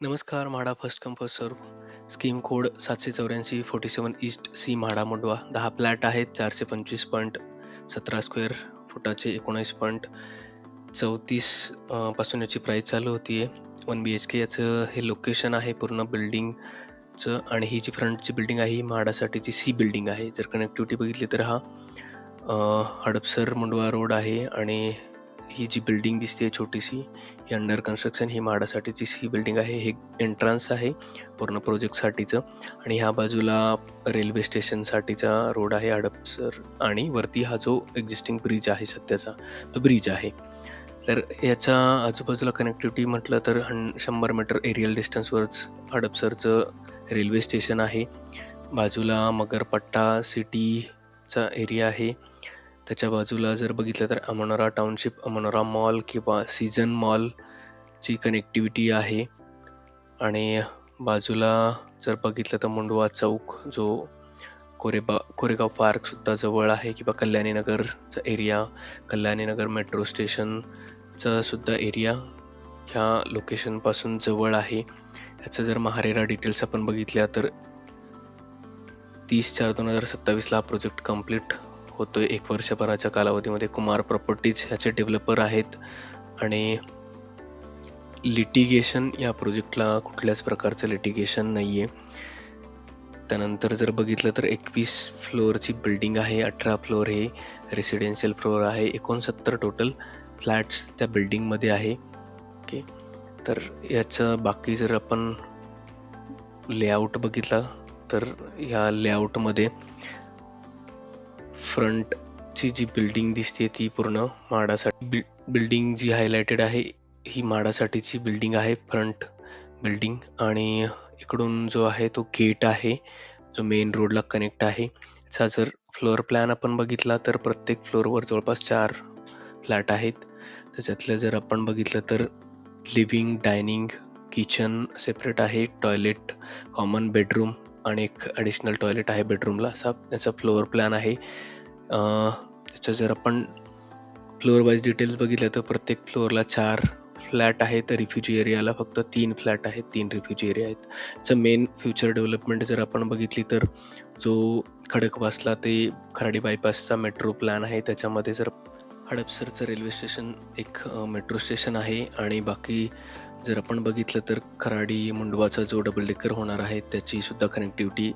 नमस्कार. MHADA first come first serve. Scheme code 784 east सी म्हाडा मोडवा. 10 फ्लॅट आहेत. 425.17 स्क्वेअर फुटाचे, 19.34 पासून याची प्राइस चालू होतीये. 1 BHK याचं हे लोकेशन आहे पूर्ण बिल्डिंगचं. आणि ही जी फ्रंटची बिल्डिंग आहे ही म्हाडासाठीची सी बिल्डिंग आहे. जर कनेक्टिव्हिटी बघितली तर हा हडपसर मुंडवा रोड आहे आणि ही जी बिल्डिंग दिसते छोटीशी ही अंडर कन्स्ट्रक्शन, ही म्हाडासाठीची सी बिल्डिंग आहे. हे एंट्रन्स आहे पूर्ण प्रोजेक्टसाठीचं. आणि ह्या बाजूला रेल्वे स्टेशनसाठीचा रोड आहे हडपसर. आणि वरती हा जो एक्झिस्टिंग ब्रिज आहे सध्याचा तो ब्रिज आहे. तर याच्या आजूबाजूला कनेक्टिव्हिटी म्हटलं तर 100 मीटर एरियल डिस्टन्सवरच हडपसरचं रेल्वे स्टेशन आहे. बाजूला मगरपट्टा सिटीचा एरिया आहे. त्याच्या बाजूला जर बघितलं तर अमनोरा टाउनशिप, अमनोरा मॉल किंवा सीझन मॉलची कनेक्टिव्हिटी आहे. आणि बाजूला जर बघितलं तर मुंडवा चौक, जो कोरेगाव पार्क सुद्धा जवळ आहे, किंवा कल्याणी नगरचा एरिया, कल्याणी नगर मेट्रो स्टेशनचा सुद्धा एरिया ह्या लोकेशनपासून जवळ आहे. याचं जर महारेरा डिटेल्स आपण बघितल्या तर 30/4/2027 हा प्रोजेक्ट कम्प्लीट होतोय. 1 वर्षभराच्या कालावधीमध्ये. कुमार प्रॉपर्टीज ह्याचे डेव्हलपर आहेत. आणि लिटिगेशन या प्रोजेक्टला कुठल्याच प्रकारचं लिटिगेशन नाहीये. त्यानंतर जर बघितलं तर 21 फ्लोअरची बिल्डिंग आहे. 18 फ्लोअर हे रेसिडेन्शियल फ्लोअर आहे. 69 टोटल फ्लॅट्स त्या बिल्डिंगमध्ये आहे. ओके. तर याचं बाकी जर आपण लेआउट बघितला तर ह्या लेआउटमध्ये फ्रंटची जी बिल्डिंग दिसते ती पूर्ण म्हाडासाठी बिल्डिंग जी हायलाइटेड आहे ही म्हाडासाठीची बिल्डिंग आहे, फ्रंट बिल्डिंग. आणि इकडून जो आहे तो गेट आहे जो मेन रोडला कनेक्ट आहे. याचा जर फ्लोअर प्लॅन आपण बघितला तर प्रत्येक फ्लोअरवर जवळपास 4 फ्लॅट आहेत. त्याच्यातलं जर आपण बघितलं तर लिव्हिंग, डायनिंग, किचन सेपरेट आहे, टॉयलेट, कॉमन बेडरूम आणि एक ॲडिशनल टॉयलेट आहे बेडरूमला, असा त्याचा फ्लोअर प्लॅन आहे. त्याचं जर आपण फ्लोअर वाईज डिटेल्स बघितलं तर प्रत्येक फ्लोअरला 4 फ्लॅट आहेत. रिफ्युजी एरियाला फक्त 3 फ्लॅट आहेत, 3 रिफ्युजी एरिया आहेत. याचं मेन फ्युचर डेव्हलपमेंट जर आपण बघितली तर जो खडकवासला ते खराडी बायपासचा मेट्रो प्लॅन आहे, त्याच्यामध्ये जर हडपसरचं रेल्वे स्टेशन एक मेट्रो स्टेशन आहे. आणि बाकी जर आपण बघितलं तर खराडी मुंडवाचा जो डबल डेकर होणार आहे त्याची सुद्धा कनेक्टिव्हिटी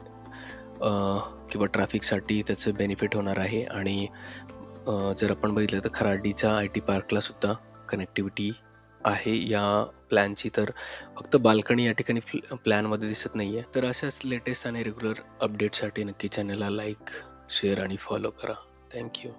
किंवा ट्रॅफिकसाठी त्याचं बेनिफिट होणार आहे. आणि जर आपण बघितलं तर खराडीच्या IT पार्कला सुद्धा कनेक्टिव्हिटी आहे या प्लॅनची. तर फक्त बाल्कनी या ठिकाणी प्लॅनमध्ये दिसत नाहीये. तर अशाच लेटेस्ट आणि रेग्युलर अपडेटसाठी नक्की चॅनलला लाईक, शेअर आणि फॉलो करा. थँक्यू.